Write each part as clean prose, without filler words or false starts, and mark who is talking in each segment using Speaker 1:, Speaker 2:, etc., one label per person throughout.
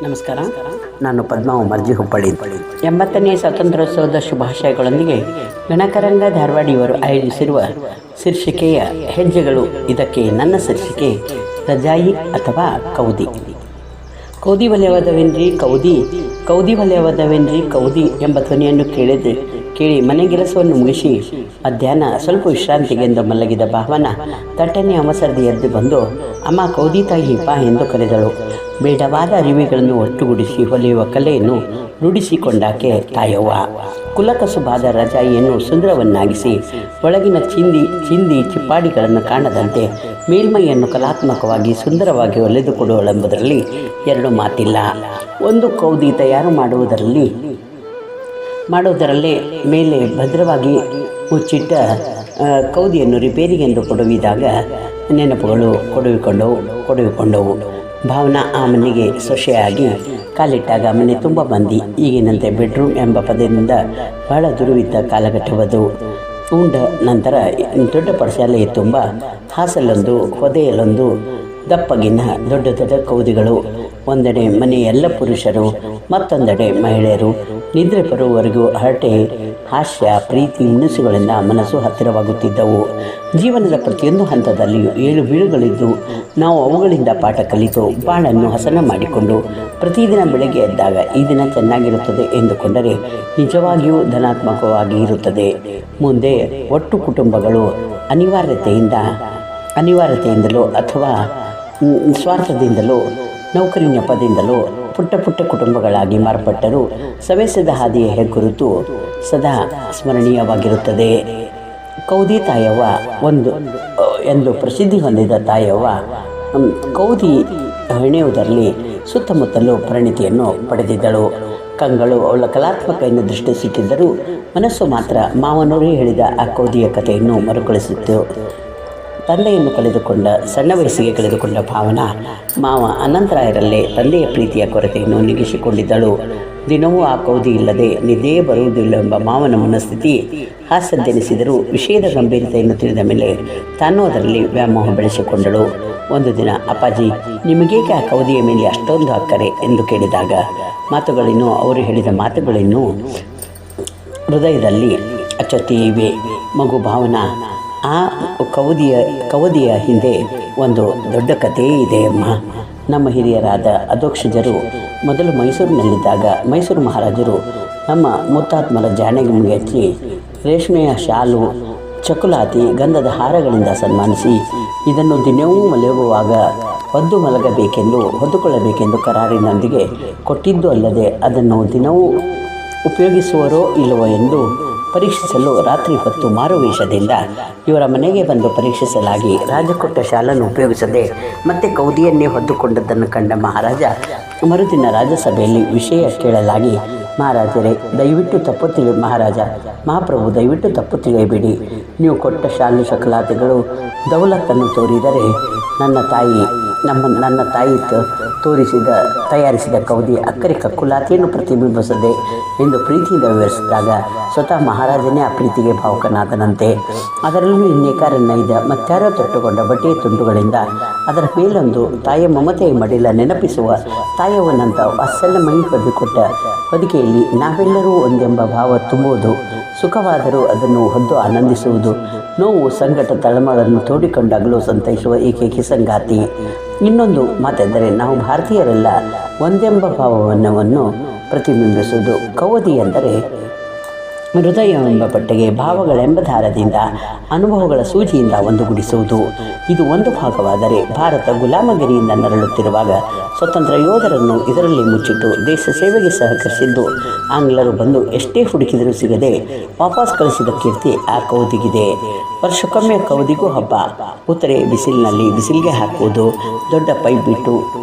Speaker 1: ನಮಸ್ಕಾರ. ನಾನು ಪದ್ಮ ಮರ್ಜಿ ಹುಬ್ಬಳ್ಳಿ. 80ನೇ ಸ್ವಾತಂತ್ರ್ಯೋತ್ಸವದ ಶುಭಾಶಯಗಳೊಂದಿಗೆ ಗಣಕರಂಗ ಧಾರವಾಡಿಯವರು ಆಯೋಜಿಸಿರುವ ಶೀರ್ಷಿಕೆಯ ಹೆಜ್ಜೆಗಳು. ಇದಕ್ಕೆ ನನ್ನ ಶೀರ್ಷಿಕೆ ರಜಾಯಿ ಅಥವಾ ಕೌದಿ. ಕೌದಿ ವಲಯವದವೆನ್ರಿ ಕೌದಿ, ಕೌದಿ ವಲಯವದವೆನ್ರಿ ಕೌದಿ ಎಂಬ ಧ್ವನಿಯನ್ನು ಕೇಳಿ ಮನೆಗೆಲಸವನ್ನು ಮುಗಿಸಿ ಮಧ್ಯಾಹ್ನ ಸ್ವಲ್ಪ ವಿಶ್ರಾಂತಿಗೆಂದು ಮಲಗಿದ ಭಾವನ ತಟ್ಟನೆ ಅವಸರದಿ ಎದ್ದು ಬಂದು ಅಮ್ಮ ಕೌದಿ ತಾಯಿಪ್ಪ ಎಂದು ಕರೆದಳು. ಬೇಡವಾದ ಅರಿವೆಗಳನ್ನು ಒಟ್ಟುಗೂಡಿಸಿ ಹೊಲೆಯುವ ಕಲೆಯನ್ನು ರೂಢಿಸಿಕೊಂಡಾಕೆ ತಾಯವ್ವ. ಕುಲಕಸುಬಾದ ರಜಾಯಿಯನ್ನು ಸುಂದರವನ್ನಾಗಿಸಿ ಒಳಗಿನ ಚಿಂದಿ ಚಿಪ್ಪಾಡಿಗಳನ್ನು ಕಾಣದಂತೆ ಮೇಲ್ಮೈಯನ್ನು ಕಲಾತ್ಮಕವಾಗಿ ಸುಂದರವಾಗಿ ಹೊಲೆದುಕೊಡುವಳೆಂಬುದರಲ್ಲಿ ಎರಡು ಮಾತಿಲ್ಲ. ಒಂದು ಕೌದಿ ತಯಾರು ಮಾಡುವುದರಲ್ಲೇ ಮೇಲೆ ಭದ್ರವಾಗಿ ಮುಚ್ಚಿಟ್ಟ ಕೌದಿಯನ್ನು ರಿಪೇರಿಗೆಂದು ಕೊಡುವಿದಾಗ ನೆನಪುಗಳು ಕೊಡುವಿಕೊಂಡವು. ಭಾವನಾ ಆ ಮನೆಗೆ ಸೊಸೆಯಾಗಿ ಕಾಲಿಟ್ಟಾಗ ಮನೆ ತುಂಬ ಮಂದಿ. ಈಗಿನಂತೆ ಬೆಡ್ರೂಮ್ ಎಂಬ ಪದದಿಂದ ಬಹಳ ದುರುವಿದ್ದ ಕಾಲಘಟ್ಟವದು. ಉಂಡ ನಂತರ ದೊಡ್ಡ ಪಡಸಾಲೆಯ ತುಂಬ ಹಾಸಲೊಂದು, ಹೊದೆಯಲ್ಲೊಂದು ದಪ್ಪಗಿನ ದೊಡ್ಡ ದೊಡ್ಡ ಕೌದಿಗಳು. ಒಂದೆಡೆ ಮನೆಯ ಎಲ್ಲ ಪುರುಷರು, ಮತ್ತೊಂದೆಡೆ ಮಹಿಳೆಯರು. ನಿದ್ರೆ ಬರುವವರೆಗೂ ಹರಟೆ, ಹಾಸ್ಯ, ಪ್ರೀತಿ, ಮುನಿಸುಗಳಿಂದ ಮನಸ್ಸು ಹತ್ತಿರವಾಗುತ್ತಿದ್ದವು. ಜೀವನದ ಪ್ರತಿಯೊಂದು ಹಂತದಲ್ಲಿಯೂ ಏಳು ಬೀಳುಗಳಿದ್ದು ನಾವು ಅವುಗಳಿಂದ ಪಾಠ ಕಲಿತು ಬಾಳನ್ನು ಹಸನ ಮಾಡಿಕೊಂಡು ಪ್ರತಿದಿನ ಬೆಳಗ್ಗೆ ಎದ್ದಾಗ ಈ ದಿನ ಚೆನ್ನಾಗಿರುತ್ತದೆ ಎಂದುಕೊಂಡರೆ ನಿಜವಾಗಿಯೂ ಧನಾತ್ಮಕವಾಗಿ ಇರುತ್ತದೆ. ಮುಂದೆ ಒಟ್ಟು ಕುಟುಂಬಗಳು ಅನಿವಾರ್ಯತೆಯಿಂದಲೋ ಅಥವಾ ಸ್ವಾರ್ಥದಿಂದಲೋ ನೌಕರಿ ನೆಪದಿಂದಲೋ ಪುಟ್ಟ ಕುಟುಂಬಗಳಾಗಿ ಮಾರ್ಪಟ್ಟರೂ ಸವೆಸದ ಹಾದಿಯ ಹೆಗ್ಗುರುತು ಸದಾ ಸ್ಮರಣೀಯವಾಗಿರುತ್ತದೆ. ಕೌದಿ ತಾಯವ್ವ ಎಂದು ಪ್ರಸಿದ್ಧಿ ಹೊಂದಿದ ತಾಯವ್ವ ಕೌದಿ ಹೆಣೆಯುವುದರಲ್ಲಿ ಸುತ್ತಮುತ್ತಲೂ ಪರಿಣಿತಿಯನ್ನು ಪಡೆದಿದ್ದಳು. ಕಂಗಳು ಅವಳ ಕಲಾತ್ಮಕ ಎಂದು ದೃಷ್ಟಿಸಿಟ್ಟಿದ್ದರೂ ಮನಸ್ಸು ಮಾತ್ರ ಮಾವನವರೇ ಹೇಳಿದ ಆ ಕೌದಿಯ ಕಥೆಯನ್ನು ಮರುಕಳಿಸಿತ್ತು. ತಂದೆಯನ್ನು ಸಣ್ಣ ವಯಸ್ಸಿಗೆ ಕಳೆದುಕೊಂಡ ಭಾವನಾ ಮಾವ ಅನಂತರಾಯರಲ್ಲೇ ತಂದೆಯ ಪ್ರೀತಿಯ ಕೊರತೆಯನ್ನು ನೀಗಿಸಿಕೊಂಡಿದ್ದಳು. ದಿನವೂ ಆ ಕೌದಿ ಇಲ್ಲದೆ ನಿದ್ದೆಯೇ ಬರುವುದಿಲ್ಲ ಎಂಬ ಮಾವನ ಮನಸ್ಥಿತಿ ಹಾಸ್ಯದೆನಿಸಿದರೂ ವಿಷಯದ ಗಂಭೀರತೆಯನ್ನು ತಿಳಿದ ಮೇಲೆ ತಾನು ಅದರಲ್ಲಿ ವ್ಯಾಮೋಹ ಬೆಳೆಸಿಕೊಂಡಳು. ಒಂದು ದಿನ, ಅಪ್ಪಾಜಿ, ನಿಮಗೇಕೆ ಆ ಕೌದಿಯ ಮೇಲೆ ಅಷ್ಟೊಂದು ಅಕ್ಕರೆ ಎಂದು ಕೇಳಿದಾಗ ಅವರು ಹೇಳಿದ ಮಾತುಗಳೇನು ಹೃದಯದಲ್ಲಿ ಅಚ್ಚೊತ್ತಿ ಇವೆ. ಮಗು ಭಾವನಾ, ಆ ಕೌದಿಯ ಹಿಂದೆ ಒಂದು ದೊಡ್ಡ ಕಥೆಯೇ ಇದೆ ಅಮ್ಮ. ನಮ್ಮ ಹಿರಿಯರಾದ ಅಧೋಕ್ಷಜರು ಮೊದಲು ಮೈಸೂರಿನಲ್ಲಿದ್ದಾಗ ಮೈಸೂರು ಮಹಾರಾಜರು ನಮ್ಮ ಮುತ್ತಾತ್ಮರ ಜಾಣೆಗೆ ಹಚ್ಚಿ ರೇಷ್ಮೆಯ ಶಾಲು, ಚಕುಲಾತಿ, ಗಂಧದ ಹಾರಗಳಿಂದ ಸನ್ಮಾನಿಸಿ ಇದನ್ನು ದಿನವೂ ಮಲಗುವಾಗ ಹೊದ್ದುಕೊಳ್ಳಬೇಕೆಂದು ಕರಾರಿನೊಂದಿಗೆ ಕೊಟ್ಟಿದ್ದು ಅಲ್ಲದೆ ಅದನ್ನು ದಿನವೂ ಉಪಯೋಗಿಸುವರೋ ಇಲ್ಲವೋ ಎಂದು ಪರೀಕ್ಷಿಸಲು ರಾತ್ರಿ ಹೊತ್ತು ಮಾರುವೇಷದಿಂದ ಇವರ ಮನೆಗೆ ಬಂದು ಪರೀಕ್ಷಿಸಲಾಗಿ ರಾಜ ಕೊಟ್ಟ ಶಾಲನ್ನು ಉಪಯೋಗಿಸದೆ ಮತ್ತೆ ಕೌದಿಯನ್ನೇ ಹೊದ್ದುಕೊಂಡದ್ದನ್ನು ಕಂಡ ಮಹಾರಾಜ ಮರುದಿನ ರಾಜಸಭೆಯಲ್ಲಿ ವಿಷಯ ಕೇಳಲಾಗಿ, ಮಹಾರಾಜರೇ, ಮಹಾಪ್ರಭು ದಯವಿಟ್ಟು ತಪ್ಪು ತಿಳಿಯಬೇಡಿ. ನೀವು ಕೊಟ್ಟ ಶಾಲು ಶಕಲಾತಿಗಳು ದೌಲತ್ತನ್ನು ತೋರಿದರೆ ನನ್ನ ತಾಯಿ ತಯಾರಿಸಿದ ಕೌದಿ ಅಕ್ಕರೆ ಕಕ್ಕುಲಾತಿಯನ್ನು ಪ್ರತಿಬಿಂಬಿಸದೆ ಎಂದು ಪ್ರೀತಿಯಿಂದ ವಿವರಿಸಿದಾಗ ಸ್ವತಃ ಮಹಾರಾಜನೇ ಆ ಪ್ರೀತಿಗೆ ಭಾವುಕನಾದನಂತೆ. ಅದರಲ್ಲೂ ಇನ್ನೇಕಾರನ್ನೈದ ಮತ್ತಾರೋ ತೊಟ್ಟುಕೊಂಡ ಬಟ್ಟೆಯ ತುಂಡುಗಳಿಂದ ಅದರ ಮೇಲೊಂದು ತಾಯಿಯ ಮಮತೆಯ ಮಡಿಲ ನೆನಪಿಸುವ ತಾಯವ್ವನಂತ ವಾತ್ಸಲ್ಯ ಮೈ ಹೊದಿಕೊಟ್ಟ ಹೊದಿಕೆಯಲ್ಲಿ ನಾವೆಲ್ಲರೂ ಒಂದೆಂಬ ಭಾವ ತುಂಬುವುದು, ಸುಖವಾದರೂ ಅದನ್ನು ಹೊದ್ದು ಆನಂದಿಸುವುದು, ನೋವು ಸಂಕಟ ತಳಮಳನ್ನು ತೋಡಿಕೊಂಡಾಗಲೂ ಸಂತೈಸುವ ಏಕೈಕ ಸಂಗಾತಿ. ಇನ್ನೊಂದು ಮಾತೆಂದರೆ ನಾವು ಭಾರತೀಯರೆಲ್ಲ ಒಂದೆಂಬ ಭಾವವನ್ನು ಪ್ರತಿಬಿಂಬಿಸುವುದು. ಕೌದಿ ಎಂದರೆ ಹೃದಯವೆಂಬ ಪಟ್ಟೆಗೆ ಭಾವಗಳೆಂಬ ದಾರದಿಂದ ಅನುಭವಗಳ ಸೂಜಿಯಿಂದ ಒಂದುಗೂಡಿಸುವುದು. ಇದು ಒಂದು ಭಾಗವಾದರೆ ಭಾರತ ಗುಲಾಮಗಿರಿಯಿಂದ ನರಳುತ್ತಿರುವಾಗ ಸ್ವತಂತ್ರ ಯೋಧರನ್ನು ಇದರಲ್ಲಿ ಮುಚ್ಚಿಟ್ಟು ದೇಶ ಸೇವೆಗೆ ಸಹಕರಿಸಿದ್ದು ಆಂಗ್ಲರು ಬಂದು ಎಷ್ಟೇ ಹುಡುಕಿದರೂ ಸಿಗದೆ ವಾಪಸ್ ಕಳಿಸಿದ ಕೀರ್ತಿ ಆ ಕೌದಿಗಿದೆ. ವರ್ಷಕ್ಕೊಮ್ಮೆ ಕೌದಿಗೂ ಹಬ್ಬ. ಉತ್ತರೆ ಬಿಸಿಲಿಗೆ ಹಾಕುವುದು, ದೊಡ್ಡ ಪೈಪ್ ಬಿಟ್ಟು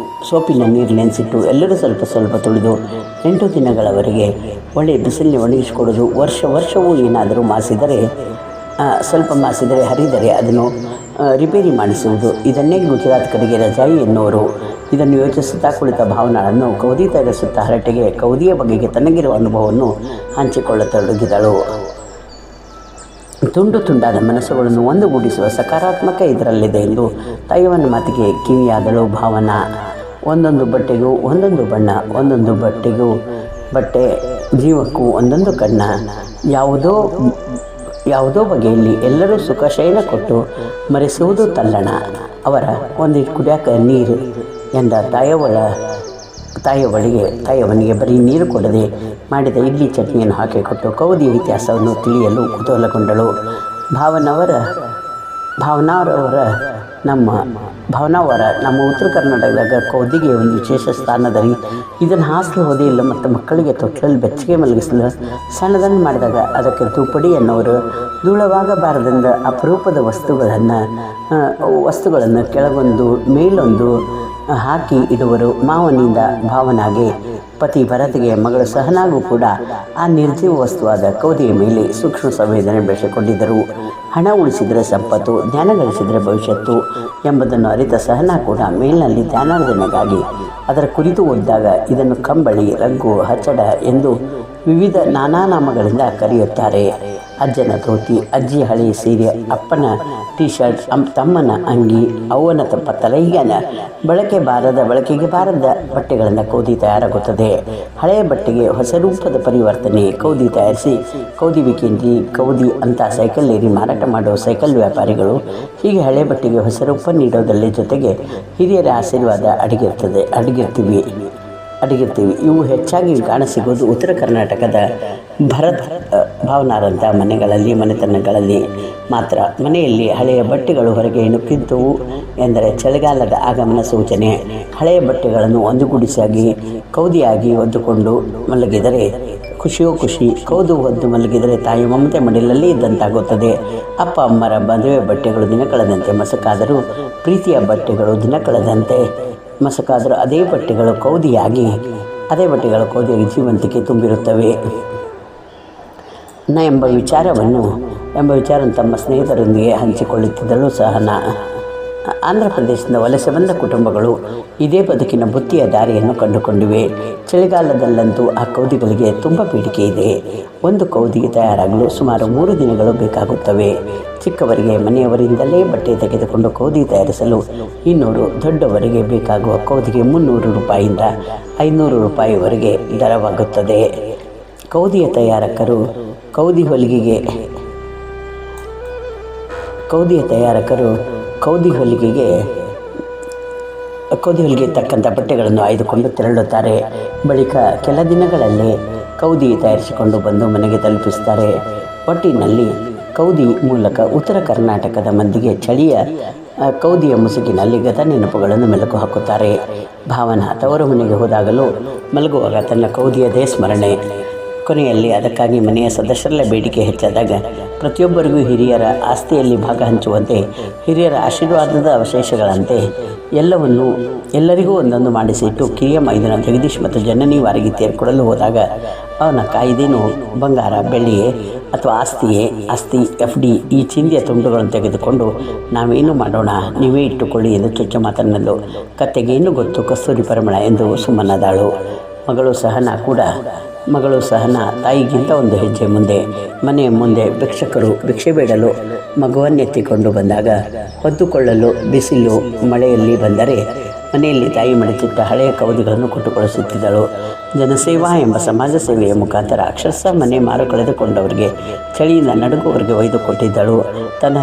Speaker 1: ಸೋಪಿನ ನೀರು ನೆನೆಸಿಟ್ಟು ಎಲ್ಲರೂ ಸ್ವಲ್ಪ ತುಳಿದು 8 ದಿನಗಳವರೆಗೆ ಒಳ್ಳೆ ಬಿಸಿಲಿನ ಒಣಗಿಸಿಕೊಡೋದು. ವರ್ಷವೂ ಏನಾದರೂ ಸ್ವಲ್ಪ ಮಾಸಿದರೆ ಹರಿದರೆ ಅದನ್ನು ರಿಪೇರಿ ಮಾಡಿಸುವುದು. ಇದನ್ನೇ ಗುಜರಾತ್ ಕಡೆಗೆ ರಜಾಯಿ ಎನ್ನುವರು. ಇದನ್ನು ಯೋಚಿಸುತ್ತಾ ಕುಳಿತ ಭಾವನಾಳನ್ನು ಕೌದಿ ತಯಾರಿಸುತ್ತಾ ಹರಟೆಗೆ ಕೌದಿಯ ಬಗೆಗೆ ತನಗಿರುವ ಅನುಭವವನ್ನು ಹಂಚಿಕೊಳ್ಳತೊಡಗಿದಳು. ತುಂಡಾದ ಮನಸ್ಸುಗಳನ್ನು ಒಂದುಗೂಡಿಸುವ ಸಕಾರಾತ್ಮಕ ಇದರಲ್ಲಿದೆ ಎಂದು ತಾಯಿಯವನ ಮಾತಿಗೆ ಕಿವಿಯಾದಳು ಭಾವನಾ. ಒಂದೊಂದು ಬಟ್ಟೆಗೂ ಒಂದೊಂದು ಬಣ್ಣ, ಒಂದೊಂದು ಬಟ್ಟೆ ಜೀವಕ್ಕೂ ಒಂದೊಂದು ಕಣ್ಣ. ಯಾವುದೋ ಬಗೆಯಲ್ಲಿ ಎಲ್ಲರೂ ಸುಖ ಶಯನ ಕೊಟ್ಟು ಮರೆಸುವುದು ತಲ್ಲಣ. ಅವರ ಒಂದಿಟ್ಟು ಕುಡಿಯಾಕ ನೀರು ಎಂದ ತಾಯವನಿಗೆ ಬರೀ ನೀರು ಕೊಡದೆ ಮಾಡಿದ ಇಡ್ಲಿ ಚಟ್ನಿಯನ್ನು ಹಾಕಿಕೊಟ್ಟು ಕೌದಿಯ ಇತಿಹಾಸವನ್ನು ತಿಳಿಯಲು ಕುತೂಹಲಗೊಂಡಳು. ಭಾವನಾವರ ನಮ್ಮ ಉತ್ತರ ಕರ್ನಾಟಕದಾಗ ಕೌದಿಗೆ ಒಂದು ವಿಶೇಷ ಸ್ಥಾನದಲ್ಲಿ ಇದನ್ನು ಹಾಸಲು ಹೋದೇ ಇಲ್ಲ. ಮತ್ತು ಮಕ್ಕಳಿಗೆ ತೊಟ್ಟಲಲ್ಲಿ ಬೆಚ್ಚಗೆ ಮಲಗಿಸಲು ಸಣ್ಣದನ್ನು ಮಾಡಿದಾಗ ಅದಕ್ಕೆ ತೂಪಡಿ ಎನ್ನುವರು ಧೂಳವಾಗಬಾರದೆಂದ ಅಪರೂಪದ ವಸ್ತುಗಳನ್ನು ಕೆಳಗೊಂದು ಮೇಲೊಂದು ಹಾಕಿ ಇಡುವರು. ಮಾವನಿಂದ ಭಾವನಾಗೆ, ಪತಿ ಭರತಿಗೆ ಮಗಳು ಸಹನಾಗೂ ಕೂಡ ಆ ನಿರ್ಜೀವ ವಸ್ತುವಾದ ಕೌದಿಯ ಮೇಲೆ ಸೂಕ್ಷ್ಮ ಸಂವೇದನೆ ಬೆಳೆಸಿಕೊಂಡಿದ್ದರು. ಹಣ ಉಳಿಸಿದರೆ ಸಂಪತ್ತು, ಜ್ಞಾನ ಗಳಿಸಿದರೆ ಭವಿಷ್ಯತ್ತು ಎಂಬುದನ್ನು ಅರಿತ ಸಹನಾ ಕೂಡ ಮೇಲಿನಲ್ಲಿ ಧ್ಯಾನಾರ್ಜನೆಗಾಗಿ ಅದರ ಕುರಿತು ಓದಿದಾಗ ಇದನ್ನು ಕಂಬಳಿ, ರಗ್ಗು, ಹಚ್ಚಡ ಎಂದು ವಿವಿಧ ನಾನಾ ನಾಮಗಳಿಂದ ಕರೆಯುತ್ತಾರೆ. ಅಜ್ಜನ ಧೋತಿ, ಅಜ್ಜಿಯ ಹಳೆಯ ಸೀರೆ, ಅಪ್ಪನ ಟೀ ಶರ್ಟ್, ತಮ್ಮನ ಅಂಗಿ, ಅವ್ವನ ತಲೆಗನ ಬಳಕೆಗೆ ಬಾರದ ಬಟ್ಟೆಗಳಿಂದ ಕೌದಿ ತಯಾರಾಗುತ್ತದೆ. ಹಳೆಯ ಬಟ್ಟೆಗೆ ಹೊಸ ರೂಪದ ಪರಿವರ್ತನೆ ಕೌದಿ ತಯಾರಿಸಿ ಕೌದಿ ವಿಕೇಂದ್ರಿ, ಕೌದಿ ಅಂತ ಸೈಕಲ್ ಏರಿ ಮಾರಾಟ ಮಾಡುವ ಸೈಕಲ್ ವ್ಯಾಪಾರಿಗಳು. ಹೀಗೆ ಹಳೆ ಬಟ್ಟೆಗೆ ಹೊಸ ರೂಪ ನೀಡೋದರಲ್ಲಿ ಜೊತೆಗೆ ಹಿರಿಯರ ಆಶೀರ್ವಾದ ಅಡಗಿರ್ತೀವಿ. ಇವು ಹೆಚ್ಚಾಗಿ ಕಾಣಸಿಗೋದು ಉತ್ತರ ಕರ್ನಾಟಕದ ಭಾವನಾರಂಥ ಮನೆತನಗಳಲ್ಲಿ ಮಾತ್ರ. ಮನೆಯಲ್ಲಿ ಹಳೆಯ ಬಟ್ಟೆಗಳು ಹೊರಗೆ ನುಗ್ಗಿದ್ದವು ಎಂದರೆ ಚಳಿಗಾಲದ ಆಗಮನ ಸೂಚನೆ. ಹಳೆಯ ಬಟ್ಟೆಗಳನ್ನು ಒಂದುಗೂಡಿಸಾಗಿ ಕೌದಿಯಾಗಿ ಒದ್ದುಕೊಂಡು ಮಲಗಿದರೆ ಖುಷಿಯೋ ಖುಷಿ. ಕೌದು ಹೊದ್ದು ಮಲಗಿದರೆ ತಾಯಿ ಮಮತೆ ಮಡಿಲಲ್ಲಿ ಇದ್ದಂತಾಗುತ್ತದೆ. ಅಪ್ಪ ಅಮ್ಮರ ಮದುವೆ ಬಟ್ಟೆಗಳು ದಿನ ಕಳೆದಂತೆ ಮಸಕಾದರೂ, ಪ್ರೀತಿಯ ಬಟ್ಟೆಗಳು ದಿನ ಕಳೆದಂತೆ ಮಸಕಾದರೂ ಅದೇ ಬಟ್ಟೆಗಳು ಕೌದಿಯಾಗಿ ಜೀವಂತಿಕೆ ತುಂಬಿರುತ್ತವೆ ಎಂಬ ವಿಚಾರವನ್ನು ತಮ್ಮ ಸ್ನೇಹಿತರೊಂದಿಗೆ ಹಂಚಿಕೊಳ್ಳುತ್ತಿದ್ದಳು ಸಹನಾ. ಆಂಧ್ರ ಪ್ರದೇಶದಿಂದ ವಲಸೆ ಬಂದ ಕುಟುಂಬಗಳು ಇದೇ ಬದುಕಿನ ಬುತ್ತಿಯ ದಾರಿಯನ್ನು ಕಂಡುಕೊಂಡಿವೆ. ಚಳಿಗಾಲದಲ್ಲಂತೂ ಆ ಕೌದಿಗಳಿಗೆ ತುಂಬ ಬೇಡಿಕೆ ಇದೆ. ಒಂದು ಕೌದಿಗೆ ತಯಾರಾಗಲು ಸುಮಾರು 3 ದಿನಗಳು ಬೇಕಾಗುತ್ತವೆ. ಚಿಕ್ಕವರಿಗೆ ಮನೆಯವರಿಂದಲೇ ಬಟ್ಟೆ ತೆಗೆದುಕೊಂಡು ಕೌದಿ ತಯಾರಿಸಲು 200, ದೊಡ್ಡವರಿಗೆ ಬೇಕಾಗುವ ಕೌದಿಗೆ 300 ರೂಪಾಯಿಯಿಂದ 500 ರೂಪಾಯಿವರೆಗೆ ದರವಾಗುತ್ತದೆ. ಕೌದಿ ಹೊಲಿಗೆಗೆ ತಕ್ಕಂಥ ಬಟ್ಟೆಗಳನ್ನು ಆಯ್ದುಕೊಂಡು ತೆರಳುತ್ತಾರೆ. ಬಳಿಕ ಕೆಲ ದಿನಗಳಲ್ಲೇ ಕೌದಿ ತಯಾರಿಸಿಕೊಂಡು ಬಂದು ಮನೆಗೆ ತಲುಪಿಸುತ್ತಾರೆ. ಒಟ್ಟಿನಲ್ಲಿ ಕೌದಿ ಮೂಲಕ ಉತ್ತರ ಕರ್ನಾಟಕದ ಮಂದಿಗೆ ಚಳಿಯ ಕೌದಿಯ ಮುಸುಕಿನಲ್ಲಿ ಗತ ನೆನಪುಗಳನ್ನು ಮೆಲುಕು ಹಾಕುತ್ತಾರೆ. ಭಾವನಾ ತವರು ಮನೆಗೆ ಹೋದಾಗಲೂ ಮಲಗುವಾಗ ತನ್ನ ಕೌದಿಯದೇ ಸ್ಮರಣೆ. ಕೊನೆಯಲ್ಲಿ ಅದಕ್ಕಾಗಿ ಮನೆಯ ಸದಸ್ಯರ ಬೇಡಿಕೆ ಹೆಚ್ಚಾದಾಗ ಪ್ರತಿಯೊಬ್ಬರಿಗೂ ಹಿರಿಯರ ಆಸ್ತಿಯಲ್ಲಿ ಭಾಗ ಹಂಚುವಂತೆ, ಹಿರಿಯರ ಆಶೀರ್ವಾದದ ಅವಶೇಷಗಳಂತೆ ಎಲ್ಲರಿಗೂ ಒಂದೊಂದು ಮಾಡಿಸಿಟ್ಟು ಕಿರಿಯ ಮೈದನ ಜಗದೀಶ್ ಮತ್ತು ಜನನಿ ವಾರಿಗೆ ತೀರ್ಕೊಡಲು ಹೋದಾಗ ಅವನ ಕಾಯ್ದೇನು ಬಂಗಾರ, ಬೆಳ್ಳಿಯೇ ಅಥವಾ ಆಸ್ತಿ FD ಈ ಚಿಂದಿಯ ತುಂಡುಗಳನ್ನು ತೆಗೆದುಕೊಂಡು ನಾವೇನು ಮಾಡೋಣ, ನೀವೇ ಇಟ್ಟುಕೊಳ್ಳಿ ಎಂದು ಚೊಚ್ಚ ಮಾತನ್ನಲು. ಕತ್ತೆಗೇನು ಗೊತ್ತು ಕಸ್ತೂರಿ ಪರಿಮಳ ಎಂದು ಸುಮ್ಮನಾದಳು. ಮಗಳು ಸಹನಾ ತಾಯಿಗಿಂತ ಒಂದು ಹೆಜ್ಜೆ ಮುಂದೆ. ಮನೆಯ ಮುಂದೆ ಭಿಕ್ಷಕರು ಭಿಕ್ಷೆ ಬೇಡಲು ಮಗುವನ್ನೆತ್ತಿಕೊಂಡು ಬಂದಾಗ ಹೊದ್ದುಕೊಳ್ಳಲು ಬಿಸಿಲು ಮಳೆಯಲ್ಲಿ ಬಂದರೆ ಮನೆಯಲ್ಲಿ ತಾಯಿ ಮಡಿಚಿಟ್ಟ ಹಳೆಯ ಕೌದಿಗಳನ್ನು ಕೊಟ್ಟುಕೊಳಿಸುತ್ತಿದ್ದಳು. ಜನಸೇವಾ ಎಂಬ ಸಮಾಜ ಸೇವೆಯ ಮುಖಾಂತರ ಅಕ್ಷರಶಃ ಮನೆ ಮಾರು ಕಳೆದುಕೊಂಡವರಿಗೆ, ಚಳಿಯಿಂದ ನಡುಗುವವರಿಗೆ ಒಯ್ದುಕೊಟ್ಟಿದ್ದಳು. ತನ್ನ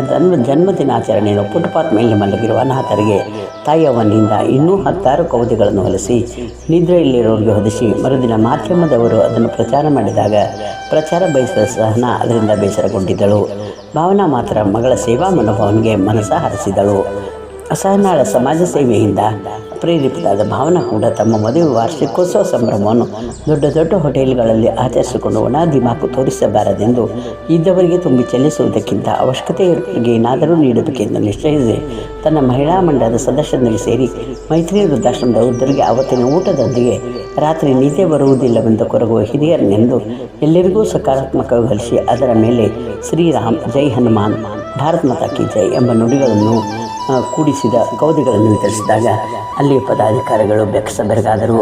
Speaker 1: ಜನ್ಮದಿನಾಚರಣೆಯನ್ನು ಫುಟ್ಪಾತ್ ಮೇಲೆ ಮಲಗಿರುವ ಅನಾಥರಿಗೆ ತಾಯಿಯವನಿಂದ ಇನ್ನೂ 10 ಕೌದಿಗಳನ್ನು ಹೊಲಿಸಿ ನಿದ್ರೆಯಲ್ಲಿರೋರಿಗೆ ಹೊದಿಸಿ ಮರುದಿನ ಮಾಧ್ಯಮದವರು ಅದನ್ನು ಪ್ರಚಾರ ಮಾಡಿದಾಗ ಪ್ರಚಾರ ಬಯಸಿದ ಸಹನಾ ಅದರಿಂದ ಬೇಸರಗೊಂಡಿದ್ದಳು. ಭಾವನಾ ಮಾತ್ರ ಮಗಳ ಸೇವಾ ಮನೋಭಾವನೆಗೆ ಮನಸ ಹರಿಸಿದಳು. ಸಹನಾಳ ಸಮಾಜ ಸೇವೆಯಿಂದ ಪ್ರೇರಿತರಾದ ಭಾವನಾ ಕೂಡ ತಮ್ಮ ಮದುವೆ ವಾರ್ಷಿಕೋತ್ಸವ ಸಂಭ್ರಮವನ್ನು ದೊಡ್ಡ ಹೋಟೆಲ್ಗಳಲ್ಲಿ ಆಚರಿಸಿಕೊಂಡು ಒಣ ದಿಮಾಕು ತೋರಿಸಬಾರದೆಂದು ಇದ್ದವರಿಗೆ ತುಂಬಿ ಚೆಲ್ಲಿಸುವುದಕ್ಕಿಂತ ಅವಶ್ಯಕತೆಯವರಿಗೆ ಏನಾದರೂ ನೀಡಬೇಕೆಂದು ನಿಶ್ಚಯಿಸಿ ತನ್ನ ಮಹಿಳಾ ಮಂಡಳದ ಸದಸ್ಯರೊಂದಿಗೆ ಸೇರಿ ಮೈತ್ರಿ ವೃದ್ಧಾಶ್ರಮದ ವೃದ್ಧರಿಗೆ ಆವತ್ತಿನ ಊಟದೊಂದಿಗೆ ರಾತ್ರಿ ನಿದ್ದೆ ಬರುವುದಿಲ್ಲವೆಂದು ಕೊರಗುವ ಹಿರಿಯರನ್ನೆಂದು ಎಲ್ಲರಿಗೂ ಸಕಾರಾತ್ಮಕವಾಗಿ ಹೊಲಿಸಿ ಅದರ ಮೇಲೆ ಶ್ರೀರಾಮ್, ಜೈ ಹನುಮಾನ್, ಭಾರತ್ ಮಾತಾ ಕಿ ಜೈ ಎಂಬ ನುಡಿಗಳನ್ನು ಕೂಡಿಸಿದ ಕೌದಿಗಳನ್ನು ವಿತರಿಸಿದಾಗ ಅಲ್ಲಿಯ ಪದಾಧಿಕಾರಿಗಳು ಬೆರಗಾದರು.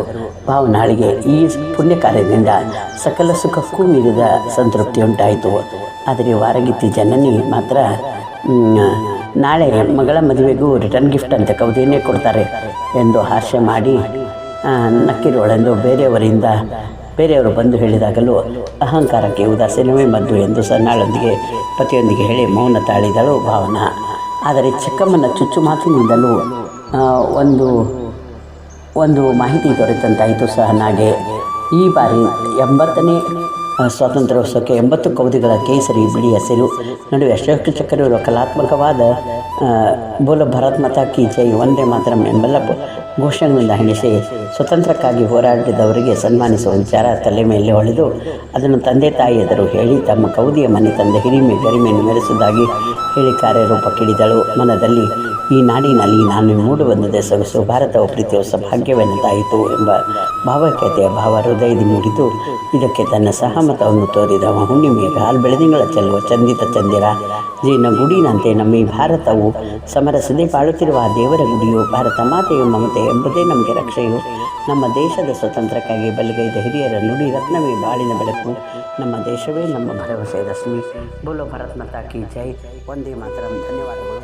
Speaker 1: ಭಾವನಾಳಿಗೆ ಈ ಪುಣ್ಯ ಕಾರ್ಯದಿಂದ ಸಕಲ ಸುಖಕ್ಕೂ ಮೀರಿದ ಸಂತೃಪ್ತಿಯುಂಟಾಯಿತು. ಆದರೆ ವಾರಗಿತ್ತಿ ಜನನಿ ಮಾತ್ರ ನಾಳೆ ಮಗಳ ಮದುವೆಗೂ ರಿಟರ್ನ್ ಗಿಫ್ಟ್ ಅಂತ ಕೌದಿಯನ್ನೇ ಕೊಡ್ತಾರೆ ಎಂದು ಹಾಸ್ಯ ಮಾಡಿ ನಕ್ಕಿರೋಳೆಂದು ಬೇರೆಯವರು ಬಂದು ಹೇಳಿದಾಗಲೂ ಅಹಂಕಾರಕ್ಕೆ ಉದಾಸೀನವೇ ಮದ್ದು ಎಂದು ಸನ್ನಾಳೊಂದಿಗೆ ಪತಿಯೊಂದಿಗೆ ಹೇಳಿ ಮೌನ ತಾಳಿದಳು ಭಾವನಾ. ಆದರೆ ಚಿಕ್ಕಮ್ಮನ ಚುಚ್ಚು ಮಾತಿನಿಂದಲೂ ಒಂದು ಮಾಹಿತಿ ದೊರೆತಂತಾಯಿತು ಸಹನಾಗೆ. ಈ ಬಾರಿ 80ನೇ ಸ್ವಾತಂತ್ರ್ಯೋತ್ಸವಕ್ಕೆ 80 ಕೌದಿಗಳ ಕೇಸರಿ ಬಿಳಿ ಹಸಿರು ನಡುವೆ ಅಶೋಕ ಚಕ್ರ ಇರುವ ಕಲಾತ್ಮಕವಾದ ಬೋಲೋ ಭಾರತ್ ಮಾತಾ ಕಿ ಜೈ ವಂದೇ ಮಾತರಂ ಎಂಬೆಲ್ಲ ಘೋಷಣೆಗಳಿಂದ ಹೆಣಿಸಿ ಸ್ವತಂತ್ರಕ್ಕಾಗಿ ಹೋರಾಡಿದವರಿಗೆ ಸನ್ಮಾನಿಸುವ ವಿಚಾರ ತಲೆ ಮೇಲೆ ಹೊಳೆದು ಅದನ್ನು ತಂದೆ ತಾಯಿ ಎದುರು ಹೇಳಿ ತಮ್ಮ ಕೌದಿಯ ಮನೆ ತಂದ ಹಿರಿಮೆ ಗರಿಮೆಯನ್ನು ಮೆರೆಸುವುದಾಗಿ ಹೇಳಿ ಕಾರ್ಯರೂಪಕ್ಕಿಳಿದಳು. ಮನದಲ್ಲಿ ಈ ನಾಡಿನಲ್ಲಿ ನಾನು ಮೂಡುವಂದದೆ ಸೊಗಸು ಭಾರತವು ಪ್ರೀತಿಯು ಸೌಭಾಗ್ಯವೆನ್ನದಾಯಿತು ಎಂಬ ಭಾವೈಕ್ಯತೆಯ ಭಾವ ಹೃದಯದಿ ಮೂಡಿತು. ಇದಕ್ಕೆ ತನ್ನ ಸಹಮತವನ್ನು ತೋರಿದ ಹುಣ್ಣಿಮೆಯ ಬೆಳದಿಂಗಳ ಚೆಲ್ಲುವ ಚಂದಿತ ಚಂದಿರ ಜೀನ ಗುಡಿನಂತೆ ನಮ್ಮ ಈ ಭಾರತವು ಸಮರಸದೆ ಬಾಳುತ್ತಿರುವ ಆ ದೇವರ ಗುಡಿಯು ಭಾರತ ಮಾತೆಯು ಮಮತೆ ಎಂಬುದೇ ನಮಗೆ ರಕ್ಷೆಯು. ನಮ್ಮ ದೇಶದ ಸ್ವತಂತ್ರಕ್ಕಾಗಿ ಬಲಗೈದ ಹಿರಿಯರ ನುಡಿ ರತ್ನವೇ ಬಾಳಿನ ಬೆಳಕು. ನಮ್ಮ ದೇಶವೇ ನಮ್ಮ ಭರವಸೆ ರಶ್ಮಿ. ಬೋಲೋ ಭಾರತ್ ಮಾತಾ ಕಿ ಜೈ ವಂದೇ ಮಾತರಂ. ಧನ್ಯವಾದಗಳು.